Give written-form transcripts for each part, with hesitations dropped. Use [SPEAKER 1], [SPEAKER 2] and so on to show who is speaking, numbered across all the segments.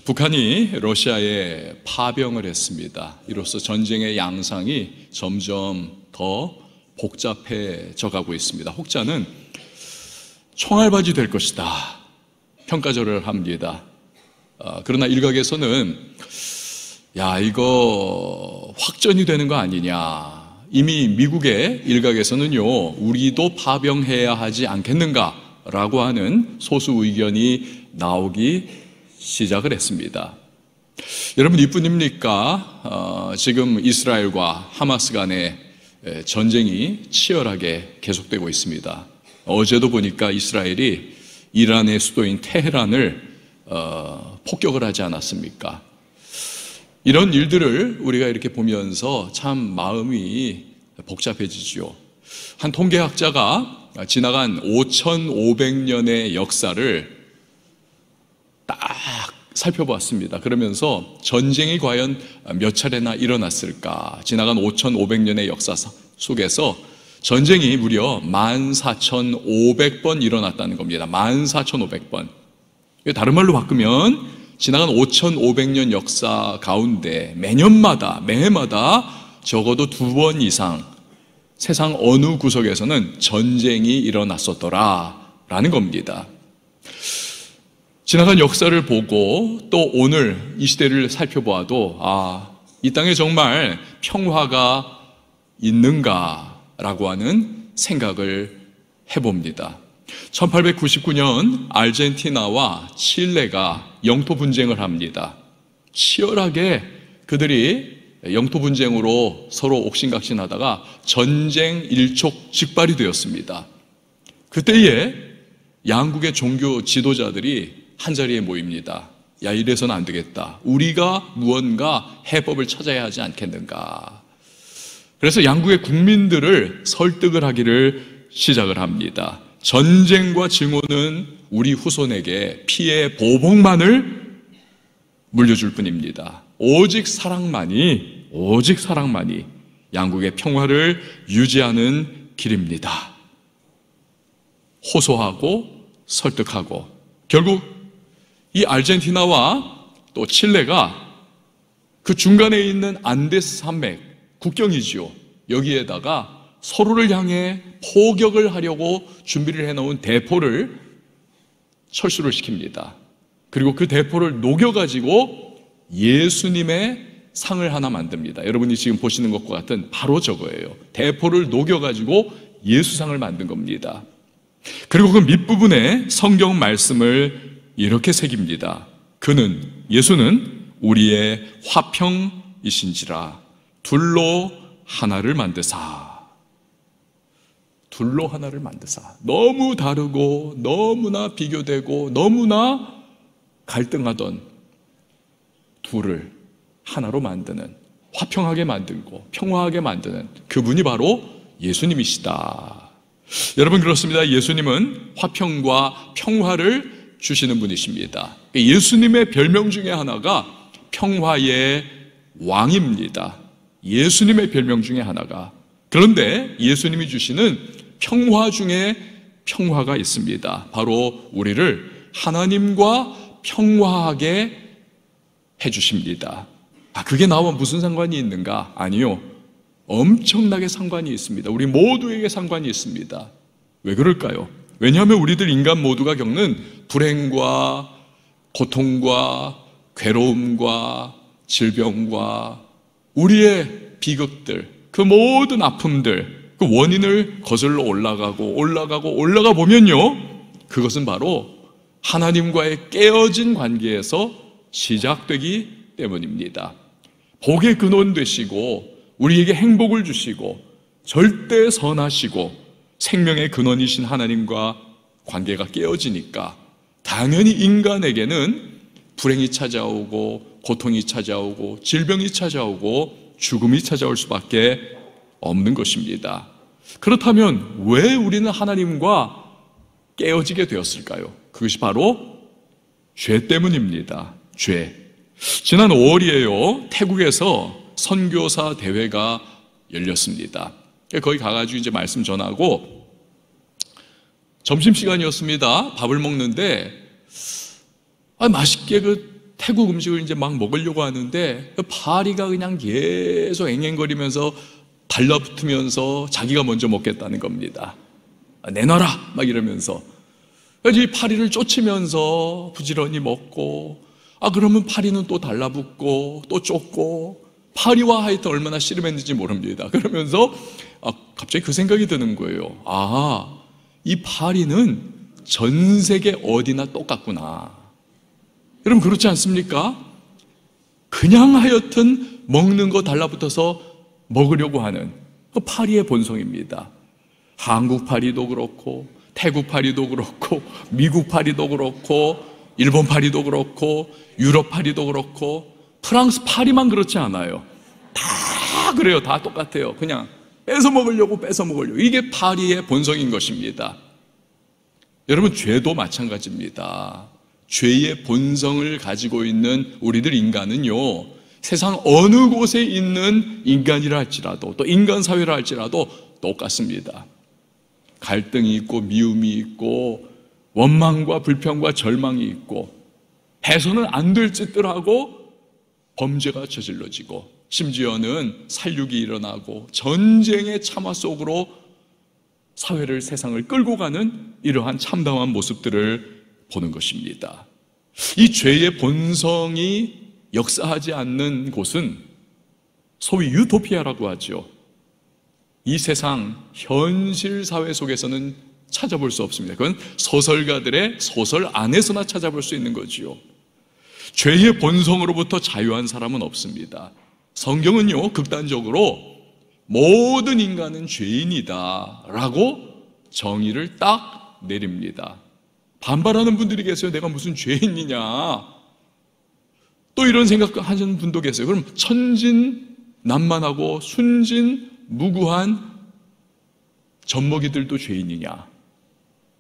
[SPEAKER 1] 북한이 러시아에 파병을 했습니다. 이로써 전쟁의 양상이 점점 더 복잡해져 가고 있습니다. 혹자는 총알바지 될 것이다 평가절을 합니다. 그러나 일각에서는 이거 확전이 되는 거 아니냐, 이미 미국의 일각에서는요 우리도 파병해야 하지 않겠는가라고 하는 소수 의견이 나오기 시작을 했습니다. 여러분 이뿐입니까? 지금 이스라엘과 하마스 간의 전쟁이 치열하게 계속되고 있습니다. 어제도 보니까 이스라엘이 이란의 수도인 테헤란을 폭격을 하지 않았습니까? 이런 일들을 우리가 이렇게 보면서 참 마음이 복잡해지죠. 한 통계학자가 지나간 5,500년의 역사를 딱 살펴보았습니다. 그러면서 전쟁이 과연 몇 차례나 일어났을까? 지나간 5,500년의 역사 속에서 전쟁이 무려 14,500번 일어났다는 겁니다. 14,500번. 다른 말로 바꾸면 지나간 5,500년 역사 가운데 매해마다 적어도 2번 이상 세상 어느 구석에서는 전쟁이 일어났었더라라는 겁니다. 지나간 역사를 보고 또 오늘 이 시대를 살펴보아도 이 땅에 정말 평화가 있는가라고 하는 생각을 해봅니다. 1899년 아르헨티나와 칠레가 영토 분쟁을 합니다. 치열하게 그들이 영토 분쟁으로 서로 옥신각신하다가 전쟁 일촉즉발이 되었습니다. 그때에 양국의 종교 지도자들이 한자리에 모입니다. 이래서는 안 되겠다. 우리가 무언가 해법을 찾아야 하지 않겠는가. 그래서 양국의 국민들을 설득을 하기를 시작을 합니다. 전쟁과 증오는 우리 후손에게 피해 보복만을 물려줄 뿐입니다. 오직 사랑만이 양국의 평화를 유지하는 길입니다. 호소하고 설득하고 결국 이 아르헨티나와 또 칠레가 그 중간에 있는 안데스 산맥 국경이지요. 여기에다가 서로를 향해 포격을 하려고 준비를 해놓은 대포를 철수를 시킵니다. 그리고 그 대포를 녹여가지고 예수님의 상을 하나 만듭니다. 여러분이 지금 보시는 것과 같은 바로 저거예요. 대포를 녹여가지고 예수상을 만든 겁니다. 그리고 그 밑부분에 성경 말씀을 이렇게 새깁니다. 예수는 우리의 화평이신지라 둘로 하나를 만드사. 너무 다르고 너무나 비교되고 너무나 갈등하던 둘을 하나로 만드는, 화평하게 만들고 평화하게 만드는 그분이 바로 예수님이시다. 여러분 그렇습니다. 예수님은 화평과 평화를 주시는 분이십니다. 예수님의 별명 중에 하나가 평화의 왕입니다. 예수님의 별명 중에 하나가. 그런데 예수님이 주시는 평화 중에 평화가 있습니다. 바로 우리를 하나님과 평화하게 해주십니다. 그게 나와 무슨 상관이 있는가? 아니요. 엄청나게 상관이 있습니다. 우리 모두에게 상관이 있습니다. 왜 그럴까요? 왜냐하면 우리들 인간 모두가 겪는 불행과 고통과 괴로움과 질병과 우리의 비극들, 그 모든 아픔들, 그 원인을 거슬러 올라가 보면요, 그것은 바로 하나님과의 깨어진 관계에서 시작되기 때문입니다. 복의 근원 되시고 우리에게 행복을 주시고 절대 선하시고 생명의 근원이신 하나님과 관계가 깨어지니까 당연히 인간에게는 불행이 찾아오고 고통이 찾아오고 질병이 찾아오고 죽음이 찾아올 수밖에 없는 것입니다. 그렇다면 왜 우리는 하나님과 깨어지게 되었을까요? 그것이 바로 죄 때문입니다. 죄. 지난 5월이에요. 태국에서 선교사 대회가 열렸습니다. 거기 가가지고 이제 말씀 전하고 점심시간이었습니다. 밥을 먹는데 맛있게 그 태국 음식을 이제 막 먹으려고 하는데 그 파리가 그냥 계속 앵앵거리면서 달라붙으면서 자기가 먼저 먹겠다는 겁니다. 내놔라! 막 이러면서. 그래서 이 파리를 쫓으면서 부지런히 먹고, 그러면 파리는 또 달라붙고 또 쫓고, 파리와 하여튼 얼마나 씨름했는지 모릅니다. 그러면서 갑자기 그 생각이 드는 거예요. 이 파리는 전 세계 어디나 똑같구나. 여러분 그렇지 않습니까? 그냥 하여튼 먹는 거 달라붙어서 먹으려고 하는 그 파리의 본성입니다. 한국 파리도 그렇고 태국 파리도 그렇고 미국 파리도 그렇고 일본 파리도 그렇고 유럽 파리도 그렇고 프랑스 파리만 그렇지 않아요. 다 그래요. 다 똑같아요. 그냥 뺏어 먹으려고 이게 파리의 본성인 것입니다. 여러분 죄도 마찬가지입니다. 죄의 본성을 가지고 있는 우리들 인간은요, 세상 어느 곳에 있는 인간이라 할지라도 또 인간 사회라 할지라도 똑같습니다. 갈등이 있고 미움이 있고 원망과 불평과 절망이 있고 해서는 안 될 짓들 하고 범죄가 저질러지고 심지어는 살육이 일어나고 전쟁의 참화 속으로 사회를 세상을 끌고 가는 이러한 참담한 모습들을 보는 것입니다. 이 죄의 본성이 역사하지 않는 곳은 소위 유토피아라고 하죠. 이 세상 현실 사회 속에서는 찾아볼 수 없습니다. 그건 소설가들의 소설 안에서나 찾아볼 수 있는 거지요. 죄의 본성으로부터 자유한 사람은 없습니다. 성경은요, 극단적으로 모든 인간은 죄인이다 라고 정의를 딱 내립니다. 반발하는 분들이 계세요. 내가 무슨 죄인이냐. 또 이런 생각하시는 분도 계세요. 그럼 천진난만하고 순진무구한 젖먹이들도 죄인이냐.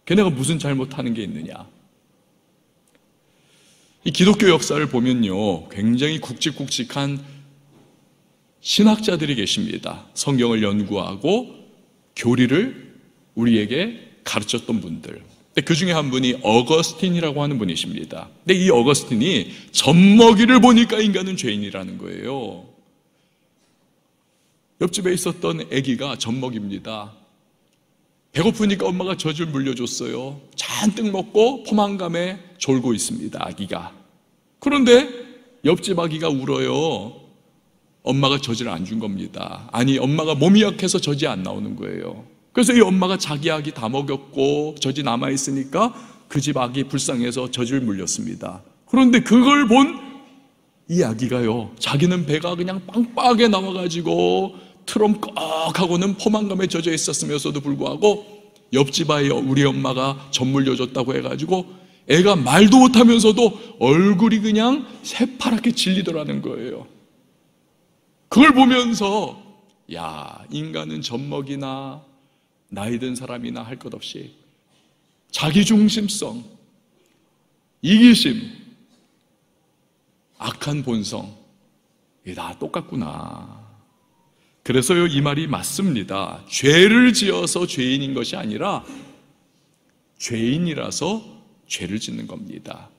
[SPEAKER 1] 걔네가 무슨 잘못하는 게 있느냐. 이 기독교 역사를 보면요, 굉장히 굵직굵직한 신학자들이 계십니다. 성경을 연구하고 교리를 우리에게 가르쳤던 분들. 그 중에 한 분이 어거스틴이라고 하는 분이십니다. 근데 이 어거스틴이 젖먹이를 보니까 인간은 죄인이라는 거예요. 옆집에 있었던 아기가 젖먹입니다. 배고프니까 엄마가 젖을 물려줬어요. 잔뜩 먹고 포만감에 졸고 있습니다, 아기가. 그런데 옆집 아기가 울어요. 엄마가 젖을 안 준 겁니다. 아니, 엄마가 몸이 약해서 젖이 안 나오는 거예요. 그래서 이 엄마가 자기 아기 다 먹였고 젖이 남아있으니까 그 집 아기 불쌍해서 젖을 물렸습니다. 그런데 그걸 본 이 아기가요, 자기는 배가 그냥 빵빵하게 나와가지고 트럼꺽하고는 포만감에 젖어 있었으면서도 불구하고 옆집 아이 우리 엄마가 젖 물려줬다고 해가지고 애가 말도 못하면서도 얼굴이 그냥 새파랗게 질리더라는 거예요. 그걸 보면서 야, 인간은 젖먹이나 나이 든 사람이나 할 것 없이 자기중심성, 이기심, 악한 본성, 이게 다 똑같구나. 그래서요, 이 말이 맞습니다. 죄를 지어서 죄인인 것이 아니라 죄인이라서 죄를 짓는 겁니다.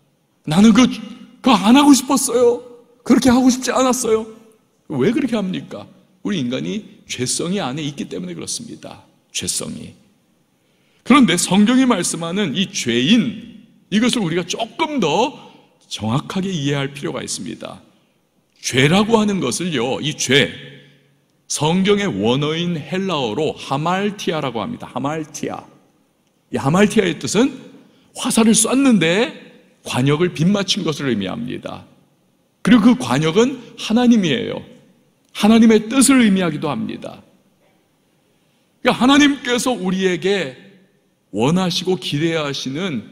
[SPEAKER 1] 나는 그거 안 하고 싶었어요. 그렇게 하고 싶지 않았어요. 왜 그렇게 합니까? 우리 인간이 죄성이 안에 있기 때문에 그렇습니다. 죄성이. 그런데 성경이 말씀하는 이 죄인, 이것을 우리가 조금 더 정확하게 이해할 필요가 있습니다. 죄라고 하는 것을요, 이 죄, 성경의 원어인 헬라어로 하말티아라고 합니다. 하말티아. 이 하말티아의 뜻은 화살을 쐈는데 관역을 빗맞춘 것을 의미합니다. 그리고 그 관역은 하나님이에요. 하나님의 뜻을 의미하기도 합니다. 그러니까 하나님께서 우리에게 원하시고 기대하시는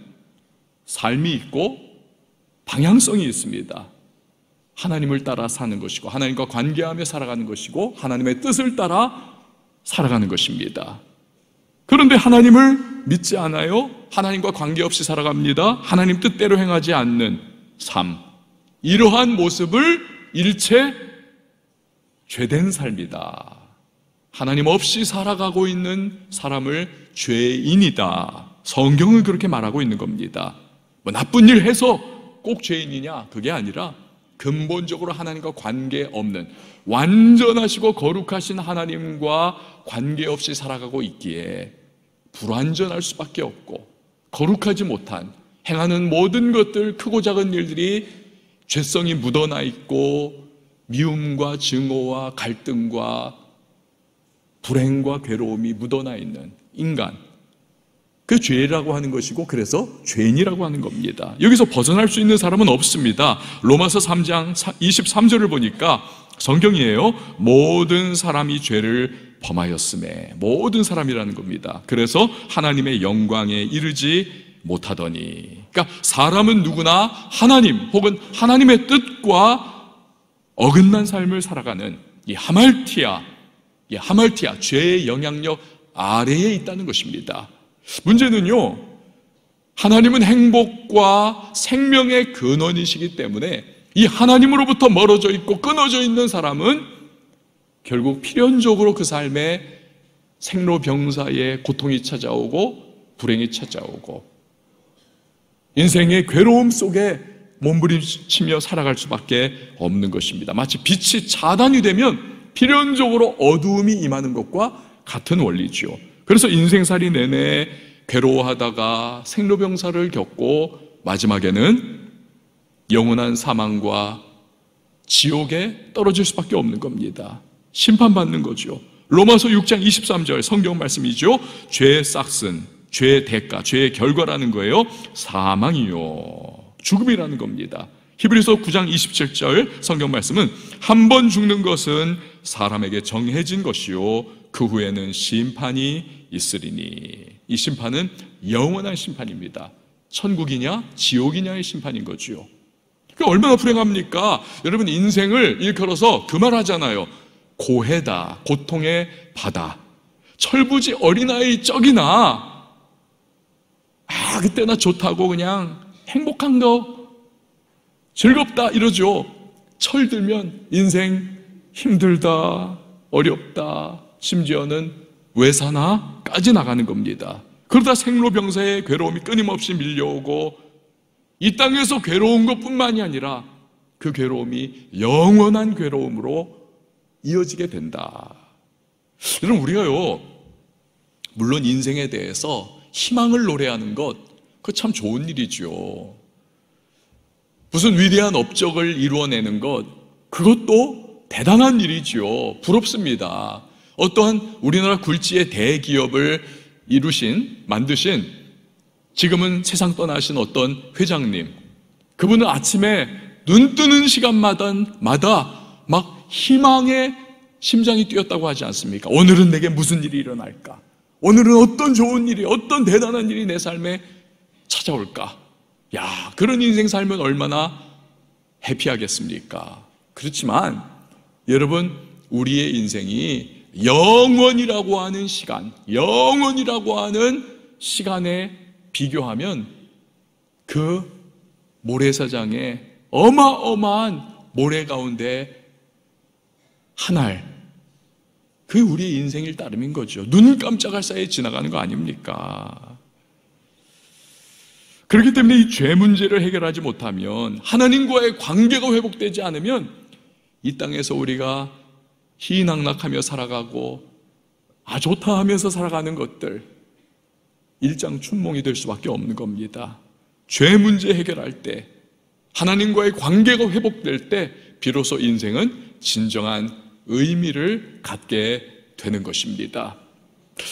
[SPEAKER 1] 삶이 있고 방향성이 있습니다. 하나님을 따라 사는 것이고 하나님과 관계하며 살아가는 것이고 하나님의 뜻을 따라 살아가는 것입니다. 그런데 하나님을 믿지 않아요? 하나님과 관계없이 살아갑니다. 하나님 뜻대로 행하지 않는 삶, 이러한 모습을 일체 죄된 삶이다. 하나님 없이 살아가고 있는 사람을 죄인이다. 성경은 그렇게 말하고 있는 겁니다. 뭐 나쁜 일 해서 꼭 죄인이냐? 그게 아니라 근본적으로 하나님과 관계없는 완전하시고 거룩하신 하나님과 관계없이 살아가고 있기에 불완전할 수밖에 없고, 거룩하지 못한 행하는 모든 것들, 크고 작은 일들이 죄성이 묻어나 있고 미움과 증오와 갈등과 불행과 괴로움이 묻어나 있는 인간, 그 죄라고 하는 것이고, 그래서 죄인이라고 하는 겁니다. 여기서 벗어날 수 있는 사람은 없습니다. 로마서 3장 23절을 보니까 성경이에요. 모든 사람이 죄를 범하였음에, 모든 사람이라는 겁니다. 그래서 하나님의 영광에 이르지 못하더니, 그러니까 사람은 누구나 하나님 혹은 하나님의 뜻과 어긋난 삶을 살아가는 이 하말티아, 죄의 영향력 아래에 있다는 것입니다. 문제는요, 하나님은 행복과 생명의 근원이시기 때문에 이 하나님으로부터 멀어져 있고 끊어져 있는 사람은 결국 필연적으로 그 삶에 생로병사의 고통이 찾아오고 불행이 찾아오고 인생의 괴로움 속에 몸부림치며 살아갈 수밖에 없는 것입니다. 마치 빛이 차단이 되면 필연적으로 어두움이 임하는 것과 같은 원리죠. 그래서 인생살이 내내 괴로워하다가 생로병사를 겪고 마지막에는 영원한 사망과 지옥에 떨어질 수밖에 없는 겁니다. 심판받는 거죠. 로마서 6장 23절 성경 말씀이죠. 죄의 싹슨, 죄의 대가, 죄의 결과라는 거예요. 사망이요, 죽음이라는 겁니다. 히브리서 9장 27절 성경 말씀은 한 번 죽는 것은 사람에게 정해진 것이요 그 후에는 심판이 있으리니. 이 심판은 영원한 심판입니다. 천국이냐 지옥이냐의 심판인 거죠. 그러니까 얼마나 불행합니까? 여러분, 인생을 일컬어서 그 말 하잖아요. 고해다, 고통의 바다. 철부지 어린아이 쩍이나 그때나 좋다고 그냥 행복한 거 즐겁다 이러죠. 철들면 인생 힘들다, 어렵다, 심지어는 왜 사나까지 나가는 겁니다. 그러다 생로병사의 괴로움이 끊임없이 밀려오고 이 땅에서 괴로운 것뿐만이 아니라 그 괴로움이 영원한 괴로움으로 이어지게 된다. 여러분, 우리가요, 물론 인생에 대해서 희망을 노래하는 것, 그거 참 좋은 일이죠. 무슨 위대한 업적을 이루어내는 것, 그것도 대단한 일이죠. 부럽습니다. 어떠한 우리나라 굴지의 대기업을 만드신, 지금은 세상 떠나신 어떤 회장님, 그분은 아침에 눈 뜨는 시간마다 막 희망의 심장이 뛰었다고 하지 않습니까? 오늘은 내게 무슨 일이 일어날까? 오늘은 어떤 좋은 일이, 어떤 대단한 일이 내 삶에 찾아올까? 야, 그런 인생 살면 얼마나 해피하겠습니까? 그렇지만 여러분, 우리의 인생이 영원이라고 하는 시간에 비교하면 그 모래사장에 어마어마한 모래 가운데 한 알, 그게 우리의 인생일 따름인 거죠. 눈 깜짝할 사이에 지나가는 거 아닙니까? 그렇기 때문에 이 죄 문제를 해결하지 못하면, 하나님과의 관계가 회복되지 않으면 이 땅에서 우리가 희낙낙하며 살아가고 좋다 하면서 살아가는 것들 일장춘몽이 될 수밖에 없는 겁니다. 죄 문제 해결할 때, 하나님과의 관계가 회복될 때 비로소 인생은 진정한 의미를 갖게 되는 것입니다.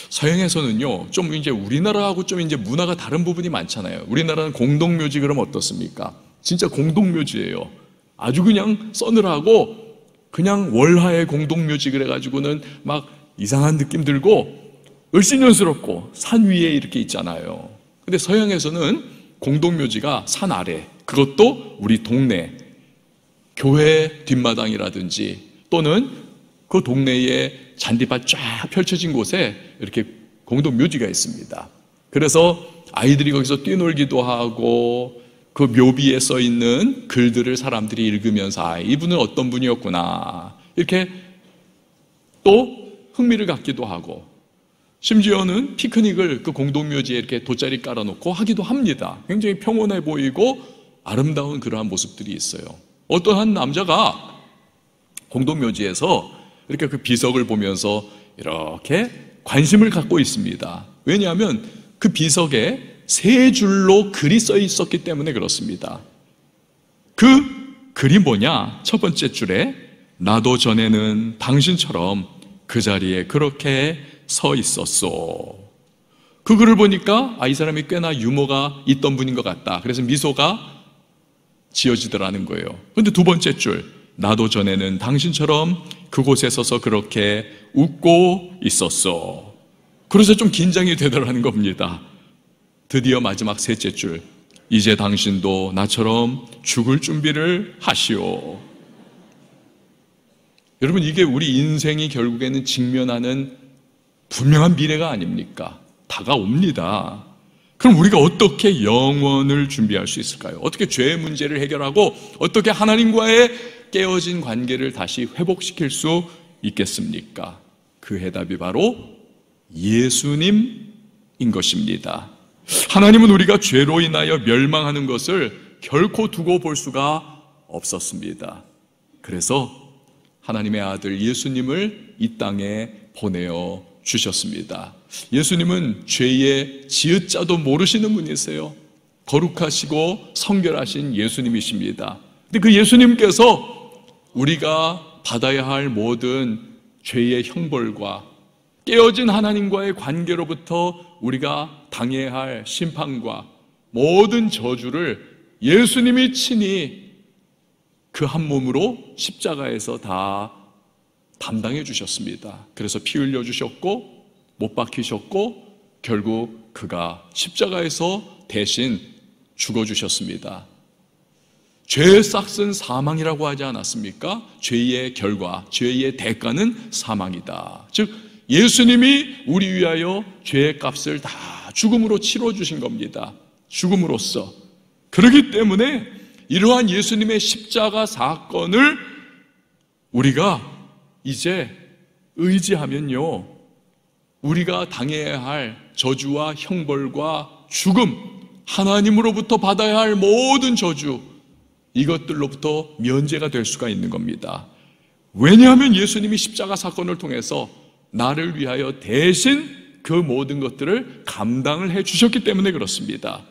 [SPEAKER 1] 서양에서는요, 좀 이제 우리나라하고 좀 이제 문화가 다른 부분이 많잖아요. 우리나라는 공동묘지, 그러면 어떻습니까? 진짜 공동묘지예요. 아주 그냥 서늘하고 그냥 월하의 공동묘지 그래가지고는 막 이상한 느낌 들고 을씨년스럽고 산 위에 이렇게 있잖아요. 근데 서양에서는 공동묘지가 산 아래, 그것도 우리 동네 교회 뒷마당이라든지 또는 그 동네에 잔디밭 쫙 펼쳐진 곳에 이렇게 공동묘지가 있습니다. 그래서 아이들이 거기서 뛰놀기도 하고 그 묘비에 써 있는 글들을 사람들이 읽으면서 이분은 어떤 분이었구나 이렇게 또 흥미를 갖기도 하고, 심지어는 피크닉을 그 공동묘지에 이렇게 돗자리 깔아놓고 하기도 합니다. 굉장히 평온해 보이고 아름다운 그러한 모습들이 있어요. 어떤 한 남자가 공동묘지에서 이렇게 그 비석을 보면서 이렇게 관심을 갖고 있습니다. 왜냐하면 그 비석에 3줄로 글이 써 있었기 때문에 그렇습니다. 그 글이 뭐냐? 첫 번째 줄에 나도 전에는 당신처럼 그 자리에 그렇게 서 있었소. 그 글을 보니까 이 사람이 꽤나 유머가 있던 분인 것 같다. 그래서 미소가 지어지더라는 거예요. 그런데 두 번째 줄, 나도 전에는 당신처럼 그곳에 서서 그렇게 웃고 있었어. 그래서 좀 긴장이 되더라는 겁니다. 드디어 마지막 셋째 줄, 이제 당신도 나처럼 죽을 준비를 하시오. 여러분, 이게 우리 인생이 결국에는 직면하는 분명한 미래가 아닙니까? 다가옵니다. 그럼 우리가 어떻게 영원을 준비할 수 있을까요? 어떻게 죄의 문제를 해결하고 어떻게 하나님과의 깨어진 관계를 다시 회복시킬 수 있겠습니까? 그 해답이 바로 예수님인 것입니다. 하나님은 우리가 죄로 인하여 멸망하는 것을 결코 두고 볼 수가 없었습니다. 그래서 하나님의 아들 예수님을 이 땅에 보내어 주셨습니다. 예수님은 죄의 지읒자도 모르시는 분이세요. 거룩하시고 성결하신 예수님이십니다. 근데 그 예수님께서 우리가 받아야 할 모든 죄의 형벌과 깨어진 하나님과의 관계로부터 우리가 당해야 할 심판과 모든 저주를 예수님이 친히 그 한 몸으로 십자가에서 다 담당해 주셨습니다. 그래서 피 흘려 주셨고 못 박히셨고 결국 그가 십자가에서 대신 죽어 주셨습니다. 죄의 싹은 사망이라고 하지 않았습니까? 죄의 결과, 죄의 대가는 사망이다. 즉 예수님이 우리 위하여 죄의 값을 다 죽음으로 치러 주신 겁니다. 죽음으로써. 그렇기 때문에 이러한 예수님의 십자가 사건을 우리가 이제 의지하면요, 우리가 당해야 할 저주와 형벌과 죽음, 하나님으로부터 받아야 할 모든 저주, 이것들로부터 면제가 될 수가 있는 겁니다. 왜냐하면 예수님이 십자가 사건을 통해서 나를 위하여 대신 그 모든 것들을 감당을 해 주셨기 때문에 그렇습니다.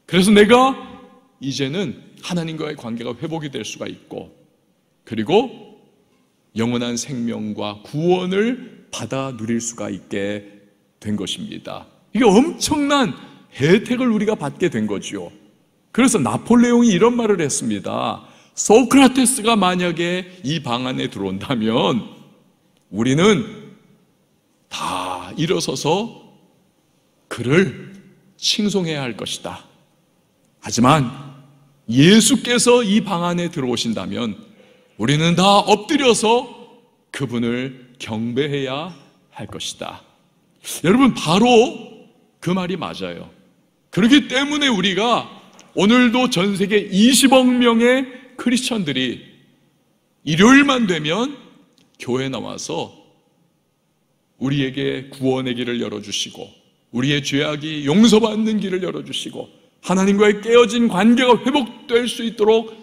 [SPEAKER 1] 그래서 내가 이제는 하나님과의 관계가 회복이 될 수가 있고, 그리고 영원한 생명과 구원을 받아 누릴 수가 있게 된 것입니다. 이게 엄청난 혜택을 우리가 받게 된 거지요. 그래서 나폴레옹이 이런 말을 했습니다. 소크라테스가 만약에 이 방 안에 들어온다면 우리는 다 일어서서 그를 칭송해야 할 것이다. 하지만 예수께서 이 방 안에 들어오신다면 우리는 다 엎드려서 그분을 경배해야 할 것이다. 여러분, 바로 그 말이 맞아요. 그렇기 때문에 우리가 오늘도 전 세계 20억 명의 크리스천들이 일요일만 되면 교회에 나와서 우리에게 구원의 길을 열어주시고 우리의 죄악이 용서받는 길을 열어주시고 하나님과의 깨어진 관계가 회복될 수 있도록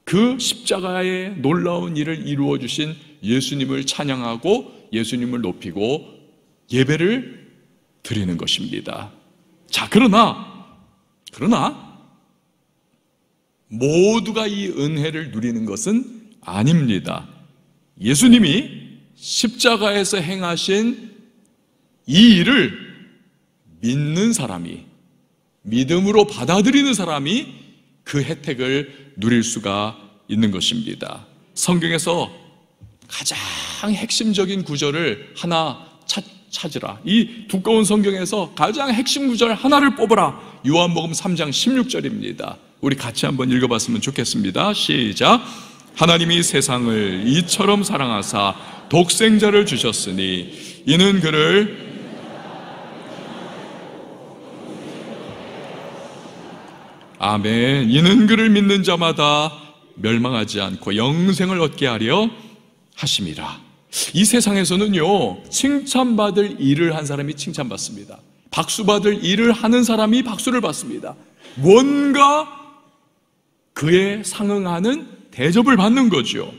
[SPEAKER 1] 그 십자가의 놀라운 일을 이루어주신 예수님을 찬양하고 예수님을 높이고 예배를 드리는 것입니다. 자, 그러나 모두가 이 은혜를 누리는 것은 아닙니다. 예수님이 십자가에서 행하신 이 일을 믿는 사람이, 믿음으로 받아들이는 사람이 그 혜택을 누릴 수가 있는 것입니다. 성경에서 가장 핵심적인 구절을 하나 찾으라. 이 두꺼운 성경에서 가장 핵심 구절 하나를 뽑으라. 요한복음 3장 16절입니다. 우리 같이 한번 읽어봤으면 좋겠습니다. 시작. 하나님이 세상을 이처럼 사랑하사 독생자를 주셨으니 이는 그를 아멘. 이는 그를 믿는 자마다 멸망하지 않고 영생을 얻게 하려 하심이라. 이 세상에서는요, 칭찬받을 일을 한 사람이 칭찬받습니다. 박수받을 일을 하는 사람이 박수를 받습니다. 뭔가 그에 상응하는 대접을 받는 거죠.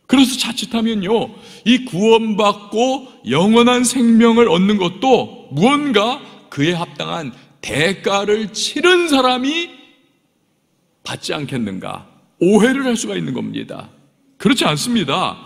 [SPEAKER 1] 그래서 자칫하면요, 이 구원받고 영원한 생명을 얻는 것도 무언가 그에 합당한 대가를 치른 사람이 받지 않겠는가 오해를 할 수가 있는 겁니다. 그렇지 않습니다.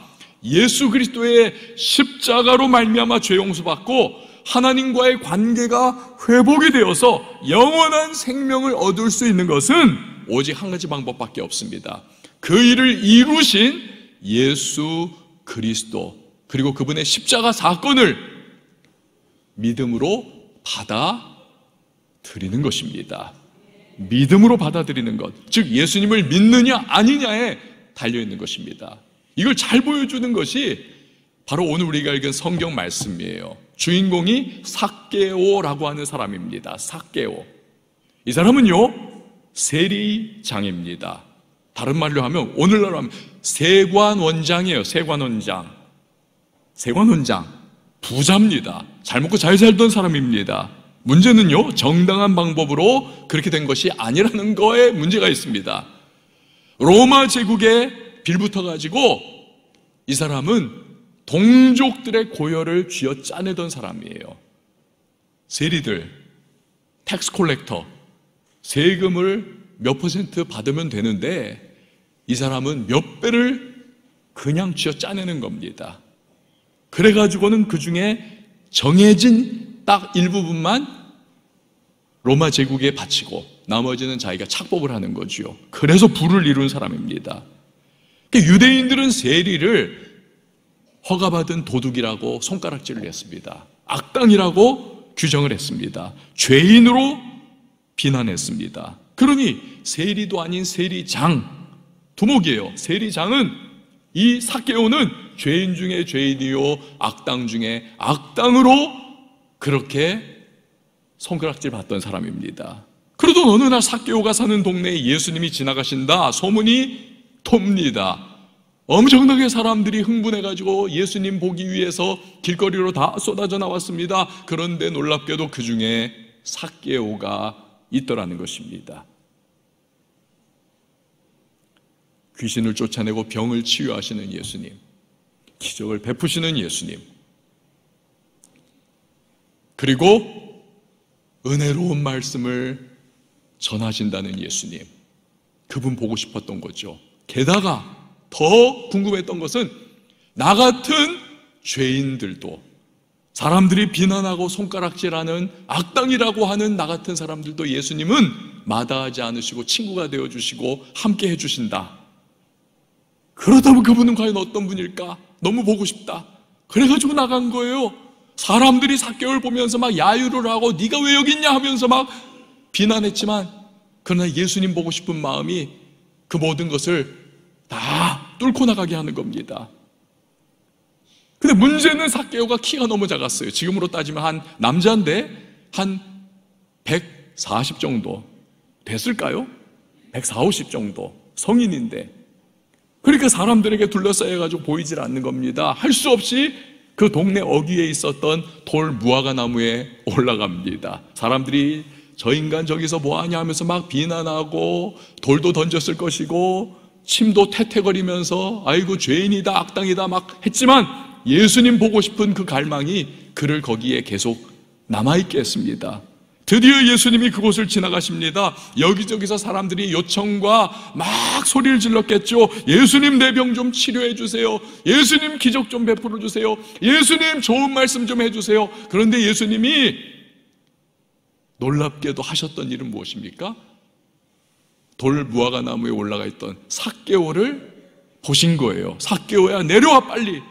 [SPEAKER 1] 예수 그리스도의 십자가로 말미암아 죄 용서받고 하나님과의 관계가 회복이 되어서 영원한 생명을 얻을 수 있는 것은 오직 한 가지 방법밖에 없습니다. 그 일을 이루신 예수 그리스도, 그리고 그분의 십자가 사건을 믿음으로 받아들이는 것입니다. 믿음으로 받아들이는 것, 즉 예수님을 믿느냐 아니냐에 달려있는 것입니다. 이걸 잘 보여주는 것이 바로 오늘 우리가 읽은 성경 말씀이에요. 주인공이 삭개오라고 하는 사람입니다. 삭개오. 이 사람은요, 세리장입니다. 다른 말로 하면, 오늘날로 하면 세관원장이에요. 세관원장. 세관원장. 부자입니다. 잘 먹고 잘 살던 사람입니다. 문제는요, 정당한 방법으로 그렇게 된 것이 아니라는 거에 문제가 있습니다. 로마 제국에 빌붙어가지고 이 사람은 동족들의 고열을 쥐어 짜내던 사람이에요. 세리들, 텍스 콜렉터, 세금을 몇 퍼센트 받으면 되는데 이 사람은 몇 배를 그냥 쥐어 짜내는 겁니다. 그래가지고는 그 중에 정해진 딱 일부분만 로마 제국에 바치고 나머지는 자기가 착복을 하는 거죠. 그래서 부를 이룬 사람입니다. 유대인들은 세리를 허가받은 도둑이라고 손가락질을 했습니다. 악당이라고 규정을 했습니다. 죄인으로 비난했습니다. 그러니 세리도 아닌 세리장, 두목이에요. 세리장은, 이 삭개오는 죄인 중에 죄인이요 악당 중에 악당으로 그렇게 손가락질 받던 사람입니다. 그러던 어느 날 삭개오가 사는 동네에 예수님이 지나가신다 소문이 돕니다. 엄청나게 사람들이 흥분해가지고 예수님 보기 위해서 길거리로 다 쏟아져 나왔습니다. 그런데 놀랍게도 그 중에 삭개오가 있더라는 것입니다. 귀신을 쫓아내고 병을 치유하시는 예수님, 기적을 베푸시는 예수님, 그리고 은혜로운 말씀을 전하신다는 예수님, 그분 보고 싶었던 거죠. 게다가 더 궁금했던 것은 나 같은 죄인들도, 사람들이 비난하고 손가락질하는 악당이라고 하는 나 같은 사람들도 예수님은 마다하지 않으시고 친구가 되어주시고 함께 해주신다. 그렇다면 그분은 과연 어떤 분일까? 너무 보고 싶다. 그래가지고 나간 거예요. 사람들이 삭개오를 보면서 막 야유를 하고 네가 왜 여기 있냐 하면서 막 비난했지만, 그러나 예수님 보고 싶은 마음이 그 모든 것을 다 뚫고 나가게 하는 겁니다. 근데 문제는 삭개오가 키가 너무 작았어요. 지금으로 따지면 한 남자인데 한 140 정도 됐을까요? 140, 50 정도 성인인데, 그러니까 사람들에게 둘러싸여가지고 보이질 않는 겁니다. 할 수 없이 그 동네 어귀에 있었던 돌 무화과 나무에 올라갑니다. 사람들이 저 인간 저기서 뭐하냐 하면서 막 비난하고 돌도 던졌을 것이고 침도 태태거리면서 아이고 죄인이다 악당이다 막 했지만 예수님 보고 싶은 그 갈망이 그를 거기에 계속 남아있게 했습니다. 드디어 예수님이 그곳을 지나가십니다. 여기저기서 사람들이 요청과 막 소리를 질렀겠죠. 예수님 내 병 좀 치료해 주세요. 예수님 기적 좀 베풀어 주세요. 예수님 좋은 말씀 좀 해주세요. 그런데 예수님이 놀랍게도 하셨던 일은 무엇입니까? 돌 무화과 나무에 올라가 있던 삭개오를 보신 거예요. 삭개오야 내려와 빨리,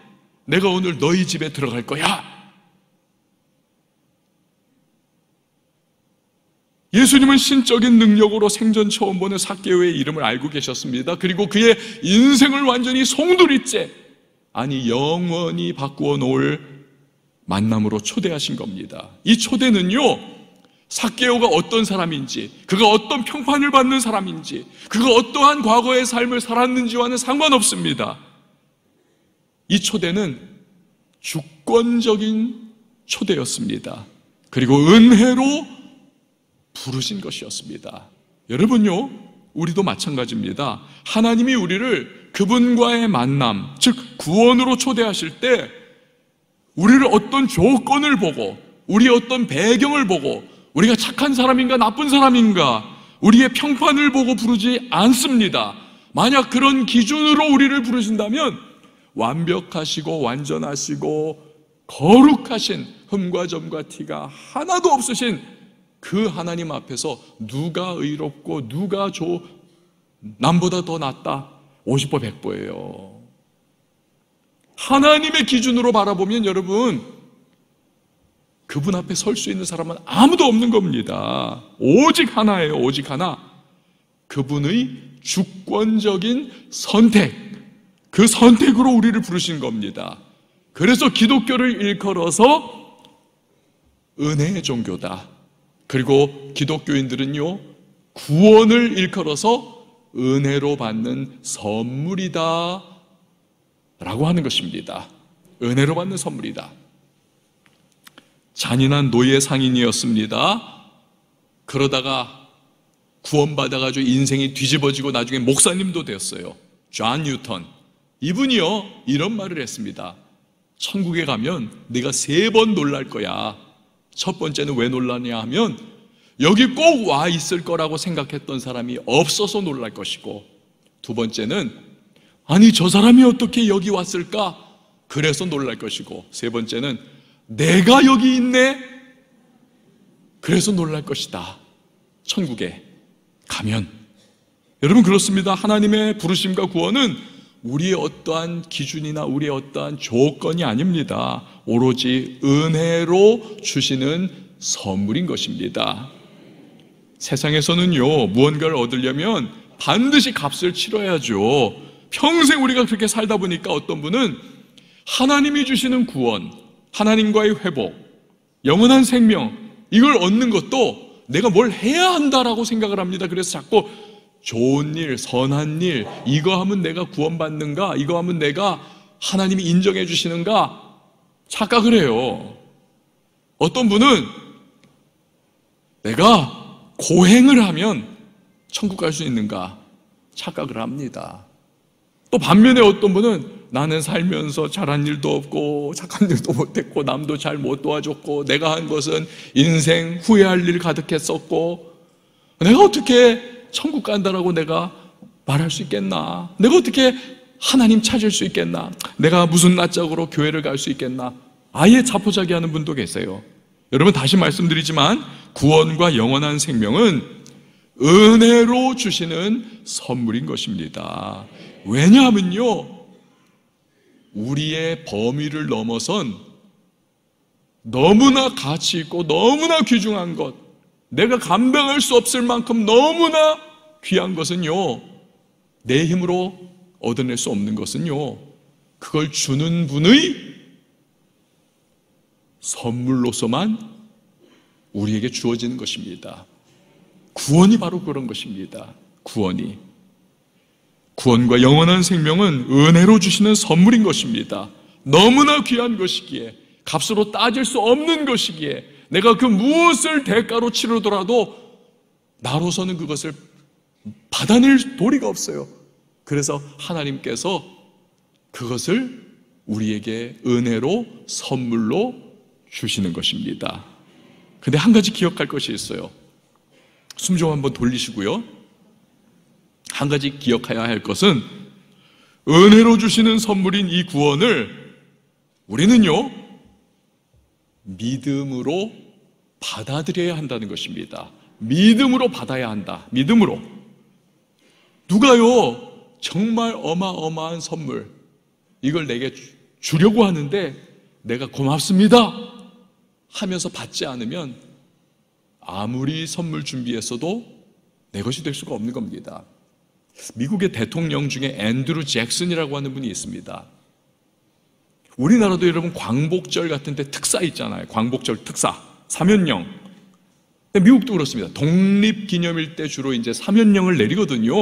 [SPEAKER 1] 내가 오늘 너희 집에 들어갈 거야. 예수님은 신적인 능력으로 생전 처음 보는 삭개오의 이름을 알고 계셨습니다. 그리고 그의 인생을 완전히 송두리째, 아니 영원히 바꾸어 놓을 만남으로 초대하신 겁니다. 이 초대는요, 삭개오가 어떤 사람인지, 그가 어떤 평판을 받는 사람인지, 그가 어떠한 과거의 삶을 살았는지와는 상관없습니다. 이 초대는 주권적인 초대였습니다. 그리고 은혜로 부르신 것이었습니다. 여러분요, 우리도 마찬가지입니다. 하나님이 우리를 그분과의 만남, 즉 구원으로 초대하실 때 우리를 어떤 조건을 보고, 우리의 어떤 배경을 보고, 우리가 착한 사람인가 나쁜 사람인가, 우리의 평판을 보고 부르지 않습니다. 만약 그런 기준으로 우리를 부르신다면 완벽하시고 완전하시고 거룩하신 흠과 점과 티가 하나도 없으신 그 하나님 앞에서 누가 의롭고 누가 남보다 더 낫다? 50보 100보예요. 하나님의 기준으로 바라보면 여러분, 그분 앞에 설 수 있는 사람은 아무도 없는 겁니다. 오직 하나예요. 오직 하나. 그분의 주권적인 선택, 그 선택으로 우리를 부르신 겁니다. 그래서 기독교를 일컬어서 은혜의 종교다. 그리고 기독교인들은요, 구원을 일컬어서 은혜로 받는 선물이다 라고 하는 것입니다. 은혜로 받는 선물이다. 잔인한 노예 상인이었습니다. 그러다가 구원받아가지고 인생이 뒤집어지고 나중에 목사님도 되었어요. 존 뉴턴. 이분이요, 이런 말을 했습니다. 천국에 가면 내가 3번 놀랄 거야. 첫 번째는 왜 놀라냐 하면 여기 꼭 와 있을 거라고 생각했던 사람이 없어서 놀랄 것이고, 두 번째는 아니 저 사람이 어떻게 여기 왔을까? 그래서 놀랄 것이고, 세 번째는 내가 여기 있네? 그래서 놀랄 것이다. 천국에 가면. 여러분 그렇습니다. 하나님의 부르심과 구원은 우리의 어떠한 기준이나 우리의 어떠한 조건이 아닙니다. 오로지 은혜로 주시는 선물인 것입니다. 세상에서는요, 무언가를 얻으려면 반드시 값을 치러야죠. 평생 우리가 그렇게 살다 보니까 어떤 분은 하나님이 주시는 구원, 하나님과의 회복, 영원한 생명, 이걸 얻는 것도 내가 뭘 해야 한다라고 생각을 합니다. 그래서 자꾸 좋은 일, 선한 일, 이거 하면 내가 구원받는가? 이거 하면 내가 하나님이 인정해 주시는가? 착각을 해요. 어떤 분은 내가 고행을 하면 천국 갈 수 있는가? 착각을 합니다. 또 반면에 어떤 분은 나는 살면서 잘한 일도 없고 착한 일도 못했고 남도 잘 못 도와줬고 내가 한 것은 인생 후회할 일 가득했었고 내가 어떻게 천국 간다라고 내가 말할 수 있겠나? 내가 어떻게 하나님 찾을 수 있겠나? 내가 무슨 낯짝으로 교회를 갈 수 있겠나? 아예 자포자기하는 분도 계세요. 여러분 다시 말씀드리지만 구원과 영원한 생명은 은혜로 주시는 선물인 것입니다. 왜냐하면요, 우리의 범위를 넘어선 너무나 가치 있고 너무나 귀중한 것, 내가 감당할 수 없을 만큼 너무나 귀한 것은요, 내 힘으로 얻어낼 수 없는 것은요, 그걸 주는 분의 선물로서만 우리에게 주어지는 것입니다. 구원이 바로 그런 것입니다. 구원과 영원한 생명은 은혜로 주시는 선물인 것입니다. 너무나 귀한 것이기에, 값으로 따질 수 없는 것이기에, 내가 그 무엇을 대가로 치르더라도 나로서는 그것을 받아낼 도리가 없어요. 그래서 하나님께서 그것을 우리에게 은혜로 선물로 주시는 것입니다. 근데 한 가지 기억할 것이 있어요. 숨 좀 한번 돌리시고요. 한 가지 기억해야 할 것은 은혜로 주시는 선물인 이 구원을 우리는요, 믿음으로 받아들여야 한다는 것입니다. 믿음으로 받아야 한다. 믿음으로. 누가요, 정말 어마어마한 선물, 이걸 내게 주려고 하는데 내가 고맙습니다 하면서 받지 않으면 아무리 선물 준비했어도 내 것이 될 수가 없는 겁니다. 미국의 대통령 중에 앤드루 잭슨이라고 하는 분이 있습니다. 우리나라도 여러분 광복절 같은 데 특사 있잖아요. 광복절 특사, 사면령. 미국도 그렇습니다. 독립기념일 때 주로 이제 사면령을 내리거든요.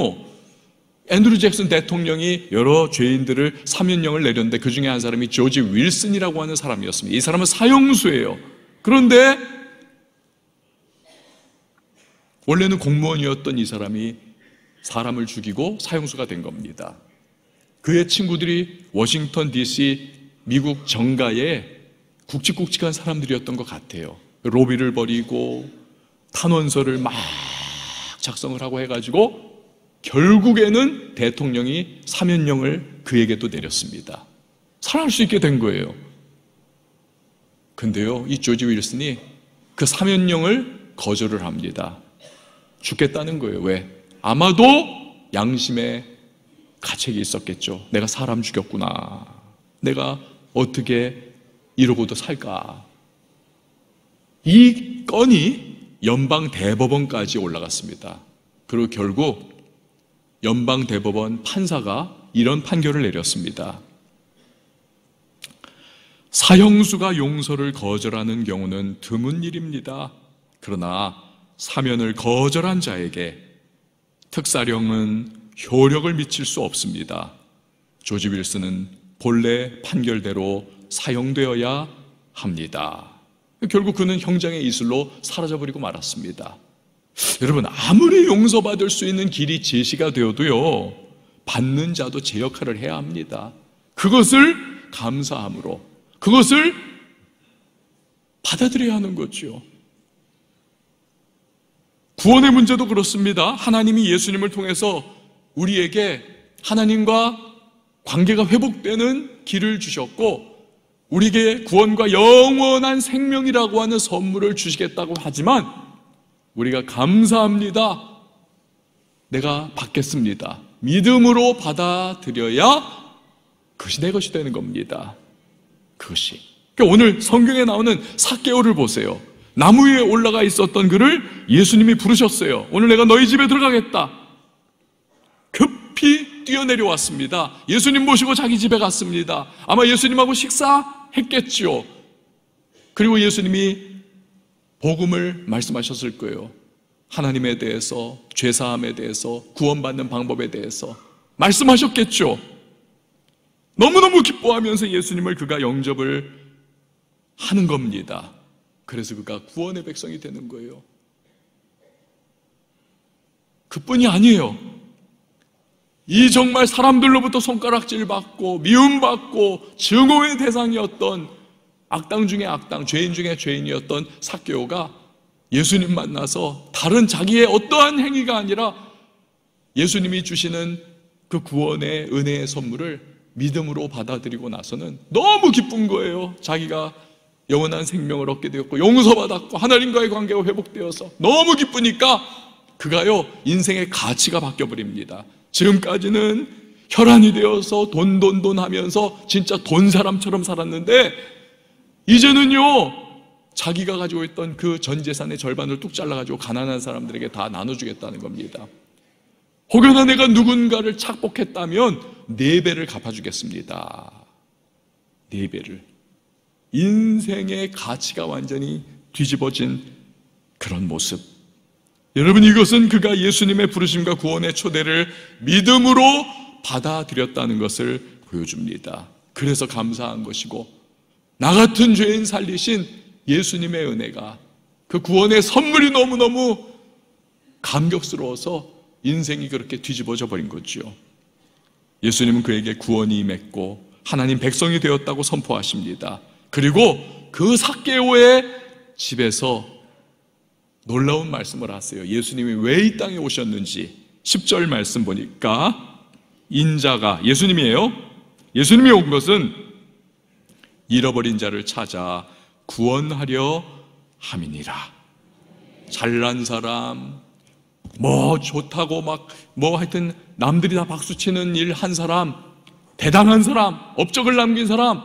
[SPEAKER 1] 앤드루 잭슨 대통령이 여러 죄인들을 사면령을 내렸는데 그 중에 한 사람이 조지 윌슨이라고 하는 사람이었습니다. 이 사람은 사형수예요. 그런데 원래는 공무원이었던 이 사람이 사람을 죽이고 사형수가 된 겁니다. 그의 친구들이 워싱턴 DC 미국 정가에 굵직굵직한 사람들이었던 것 같아요. 로비를 벌이고 탄원서를 막 작성을 하고 해가지고 결국에는 대통령이 사면령을 그에게도 내렸습니다. 살아날 수 있게 된 거예요. 근데요, 이 조지 윌슨이 그 사면령을 거절을 합니다. 죽겠다는 거예요. 왜? 아마도 양심의 가책이 있었겠죠. 내가 사람 죽였구나. 내가 어떻게 이러고도 살까? 이 건이 연방 대법원까지 올라갔습니다. 그리고 결국 연방 대법원 판사가 이런 판결을 내렸습니다. 사형수가 용서를 거절하는 경우는 드문 일입니다. 그러나 사면을 거절한 자에게 특사령은 효력을 미칠 수 없습니다. 조지 윌슨은 본래 판결대로 사형되어야 합니다. 결국 그는 형장의 이슬로 사라져버리고 말았습니다. 여러분, 아무리 용서받을 수 있는 길이 제시가 되어도요, 받는 자도 제 역할을 해야 합니다. 그것을 감사함으로, 그것을 받아들여야 하는 거죠. 구원의 문제도 그렇습니다. 하나님이 예수님을 통해서 우리에게 하나님과 관계가 회복되는 길을 주셨고, 우리에게 구원과 영원한 생명이라고 하는 선물을 주시겠다고 하지만 우리가 감사합니다, 내가 받겠습니다, 믿음으로 받아들여야 그것이 내 것이 되는 겁니다. 그것이. 그러니까 오늘 성경에 나오는 삭개오를 보세요. 나무 위에 올라가 있었던 그를 예수님이 부르셨어요. 오늘 내가 너희 집에 들어가겠다. 급히 뛰어내려왔습니다. 예수님 모시고 자기 집에 갔습니다. 아마 예수님하고 식사했겠지요. 그리고 예수님이 복음을 말씀하셨을 거예요. 하나님에 대해서, 죄사함에 대해서, 구원받는 방법에 대해서 말씀하셨겠죠. 너무너무 기뻐하면서 예수님을 그가 영접을 하는 겁니다. 그래서 그가 구원의 백성이 되는 거예요. 그뿐이 아니에요. 이 정말 사람들로부터 손가락질 받고 미움받고 증오의 대상이었던 악당 중에 악당, 죄인 중에 죄인이었던 삭개오가 예수님 만나서 다른 자기의 어떠한 행위가 아니라 예수님이 주시는 그 구원의 은혜의 선물을 믿음으로 받아들이고 나서는 너무 기쁜 거예요. 자기가 영원한 생명을 얻게 되었고 용서받았고 하나님과의 관계가 회복되어서 너무 기쁘니까 그가요, 인생의 가치가 바뀌어버립니다. 지금까지는 혈안이 되어서 돈 하면서 진짜 돈 사람처럼 살았는데 이제는요, 자기가 가지고 있던 그 전 재산의 절반을 뚝 잘라가지고 가난한 사람들에게 다 나눠주겠다는 겁니다. 혹여나 내가 누군가를 착복했다면 4배를 갚아주겠습니다. 4배를. 인생의 가치가 완전히 뒤집어진 그런 모습. 여러분, 이것은 그가 예수님의 부르심과 구원의 초대를 믿음으로 받아들였다는 것을 보여줍니다. 그래서 감사한 것이고, 나 같은 죄인 살리신 예수님의 은혜가, 그 구원의 선물이 너무너무 감격스러워서 인생이 그렇게 뒤집어져 버린 거죠. 예수님은 그에게 구원이 임했고 하나님 백성이 되었다고 선포하십니다. 그리고 그 삭개오의 집에서 놀라운 말씀을 하세요. 예수님이 왜 이 땅에 오셨는지 10절 말씀 보니까 인자가, 예수님이에요. 예수님이 온 것은 잃어버린 자를 찾아 구원하려 함이니라. 잘난 사람, 뭐 좋다고 막 뭐 하여튼 남들이 다 박수치는 일 한 사람, 대단한 사람, 업적을 남긴 사람,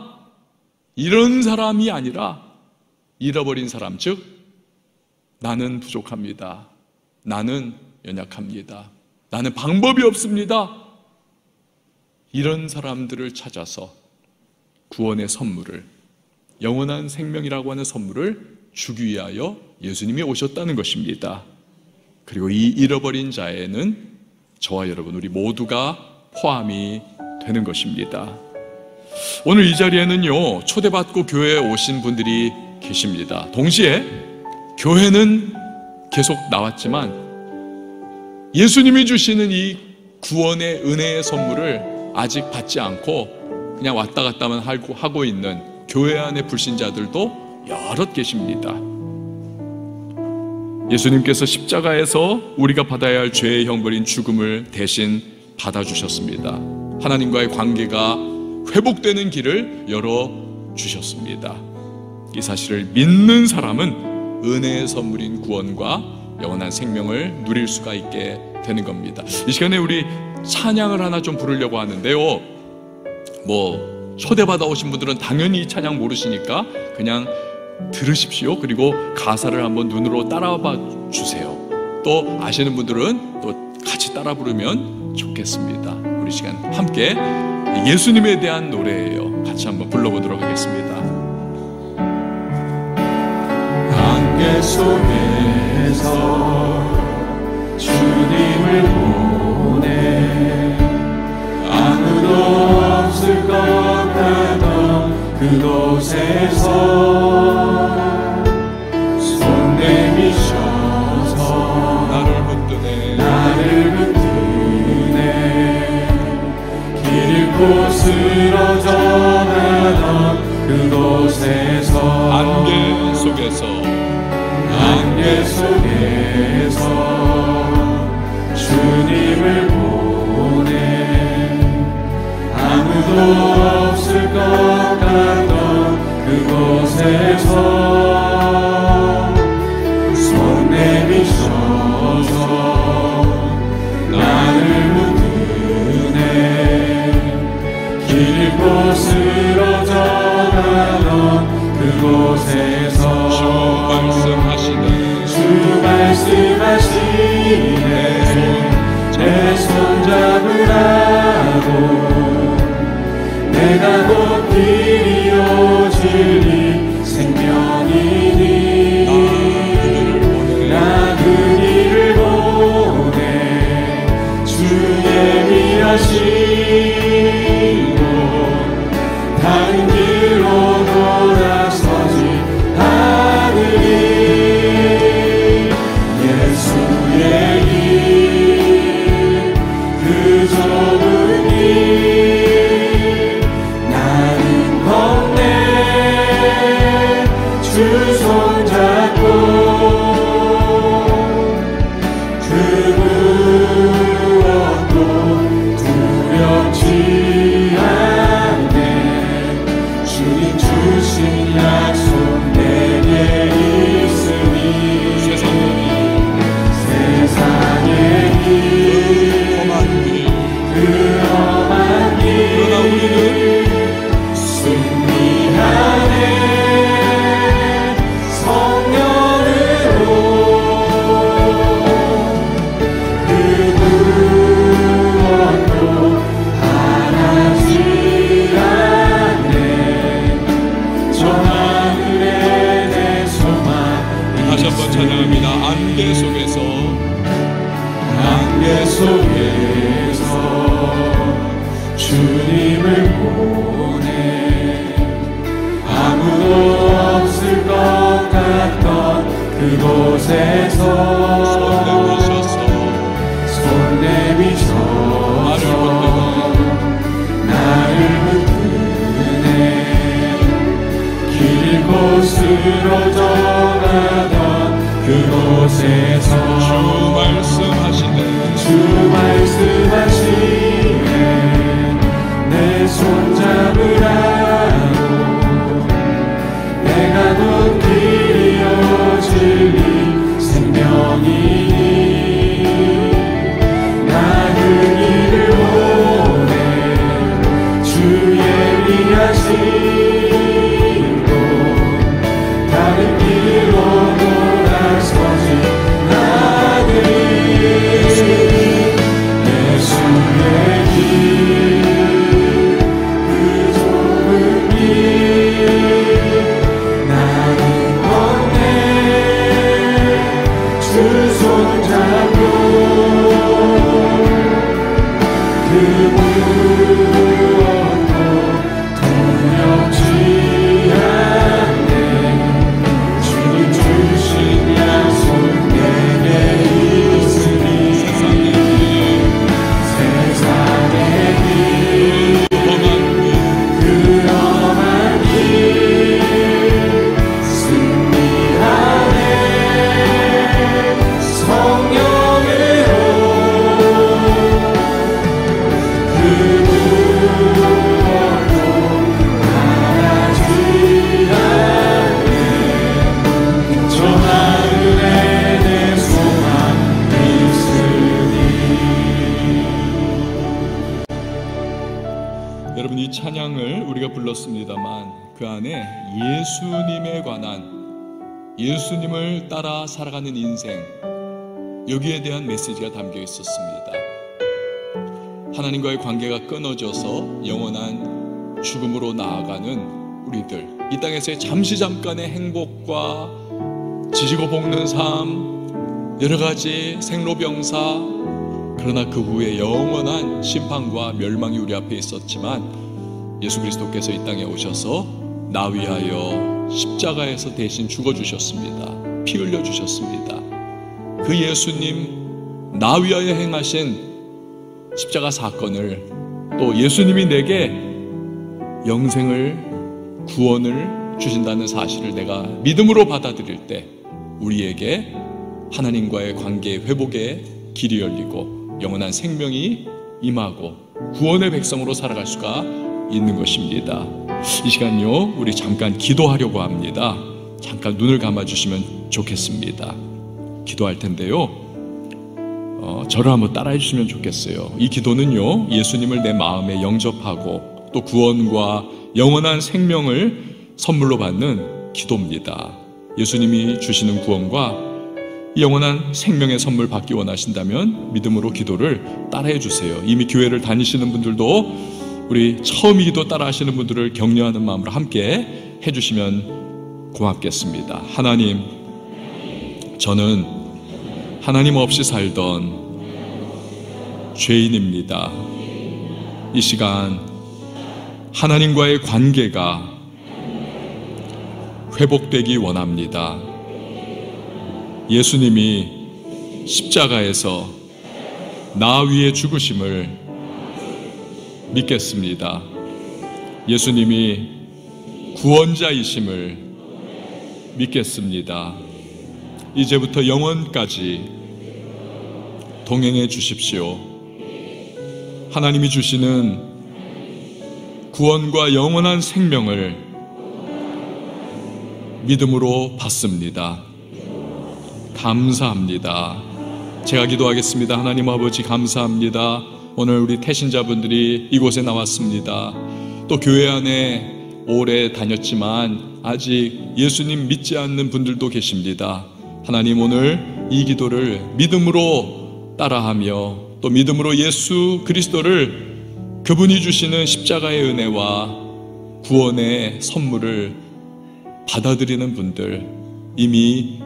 [SPEAKER 1] 이런 사람이 아니라 잃어버린 사람, 즉 나는 부족합니다, 나는 연약합니다, 나는 방법이 없습니다, 이런 사람들을 찾아서 구원의 선물을, 영원한 생명이라고 하는 선물을 주기 위하여 예수님이 오셨다는 것입니다. 그리고 이 잃어버린 자에는 저와 여러분, 우리 모두가 포함이 되는 것입니다. 오늘 이 자리에는요, 초대받고 교회에 오신 분들이 계십니다. 동시에 교회는 계속 나왔지만 예수님이 주시는 이 구원의 은혜의 선물을 아직 받지 않고 그냥 왔다 갔다만 하고 있는 교회 안의 불신자들도 여럿 계십니다. 예수님께서 십자가에서 우리가 받아야 할 죄의 형벌인 죽음을 대신 받아주셨습니다. 하나님과의 관계가 회복되는 길을 열어주셨습니다. 이 사실을 믿는 사람은 은혜의 선물인 구원과 영원한 생명을 누릴 수가 있게 되는 겁니다. 이 시간에 우리 찬양을 하나 좀 부르려고 하는데요, 초대받아 오신 분들은 당연히 이 찬양 모르시니까 그냥 들으십시오. 그리고 가사를 한번 눈으로 따라봐 주세요. 또 아시는 분들은 또 같이 따라 부르면 좋겠습니다. 우리 시간 함께 예수님에 대한 노래예요. 같이 한번 불러보도록 하겠습니다.
[SPEAKER 2] 안개 속에서 주님을 보내 아무도 없을 것 같던 그곳에서 손 내미셔서 나를 붙드네 길 잃고 쓰러져가던 그곳에서 안개 속에서 주님을 보내 아무도 없을 것 같던 그곳에서 손 내미셔서 나를 붙드네 길 잃고 쓰러져가던 그곳에서 주 말씀하시네 내 손 잡으라고 내가 곧 길이요 진리 생명이니 나 그리를 보내 주 예비하시고 다른 길로 돌아서지 않으리 예수의 길 그 좁은 길 나는 걷네 주 손잡고 그 무엇도 두렵지 않네 주님 주신 약속 내게 있으니 세상의 길 그 험한 길 그러나 우리는 승리하네 성령으로 그 무엇도 바라지 않네 저 하늘에 내 소망
[SPEAKER 1] 다시 한번 찬양합니다. 안개 속에서 주님을 보내 아무도 없을 것 같던 그곳에서 손 내미셔서 나를 붙드네 길 잃고 쓰러져가던 그곳에서 주 말씀하시네 내 손 잡으라고 내가 곧 길이요 진리 생명이니 나 그 길을 보내 주 예비하시고 다른 길로 돌아서지 않으리 예수의 길 그 좁은 길 나는 걷네 주 손잡고 그 무엇도 두렵지 않네 주님 주신 약속 내게 있으니 우리가 불렀습니다만 그 안에 예수님에 관한, 예수님을 따라 살아가는 인생, 여기에 대한 메시지가 담겨 있었습니다. 하나님과의 관계가 끊어져서 영원한 죽음으로 나아가는 우리들, 이 땅에서의 잠깐의 행복과 지지고 볶는 삶, 여러 가지 생로병사, 그러나 그 후에 영원한 심판과 멸망이 우리 앞에 있었지만 예수 그리스도께서 이 땅에 오셔서 나 위하여 십자가에서 대신 죽어주셨습니다. 피 흘려주셨습니다. 그 예수님, 나 위하여 행하신 십자가 사건을, 또 예수님이 내게 영생을, 구원을 주신다는 사실을 내가 믿음으로 받아들일 때 우리에게 하나님과의 관계의 회복의 길이 열리고 영원한 생명이 임하고 구원의 백성으로 살아갈 수가 있는 것입니다. 이 시간요, 우리 잠깐 기도하려고 합니다. 잠깐 눈을 감아주시면 좋겠습니다. 기도할 텐데요, 저를 한번 따라해 주시면 좋겠어요. 이 기도는요, 예수님을 내 마음에 영접하고 또 구원과 영원한 생명을 선물로 받는 기도입니다. 예수님이 주시는 구원과 영원한 생명의 선물 받기 원하신다면 믿음으로 기도를 따라해 주세요. 이미 교회를 다니시는 분들도 우리 처음 이 기도 따라 하시는 분들을 격려하는 마음으로 함께 해주시면 고맙겠습니다. 하나님, 저는 하나님 없이 살던 죄인입니다. 이 시간 하나님과의 관계가 회복되기 원합니다. 예수님이 십자가에서 나 위에 죽으심을 믿겠습니다. 예수님이 구원자이심을 믿겠습니다. 이제부터 영원까지 동행해 주십시오. 하나님이 주시는 구원과 영원한 생명을 믿음으로 받습니다. 감사합니다. 제가 기도하겠습니다. 하나님 아버지, 감사합니다. 오늘 우리 태신자분들이 이곳에 나왔습니다. 또 교회 안에 오래 다녔지만 아직 예수님 믿지 않는 분들도 계십니다. 하나님, 오늘 이 기도를 믿음으로 따라하며 또 믿음으로 예수 그리스도를, 그분이 주시는 십자가의 은혜와 구원의 선물을 받아들이는 분들, 이미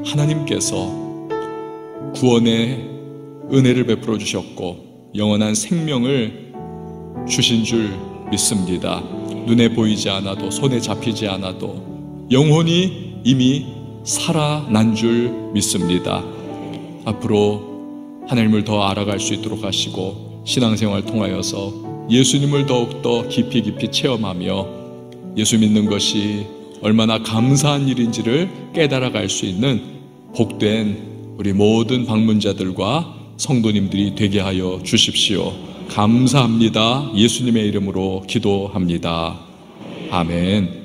[SPEAKER 1] 하나님께서 구원의 은혜를 베풀어 주셨고 영원한 생명을 주신 줄 믿습니다. 눈에 보이지 않아도, 손에 잡히지 않아도 영혼이 이미 살아난 줄 믿습니다. 앞으로 하나님을 더 알아갈 수 있도록 하시고 신앙생활 통하여서 예수님을 더욱더 깊이 체험하며 예수 믿는 것이 얼마나 감사한 일인지를 깨달아갈 수 있는 복된 우리 모든 방문자들과 성도님들이 되게 하여 주십시오. 감사합니다. 예수님의 이름으로 기도합니다. 아멘.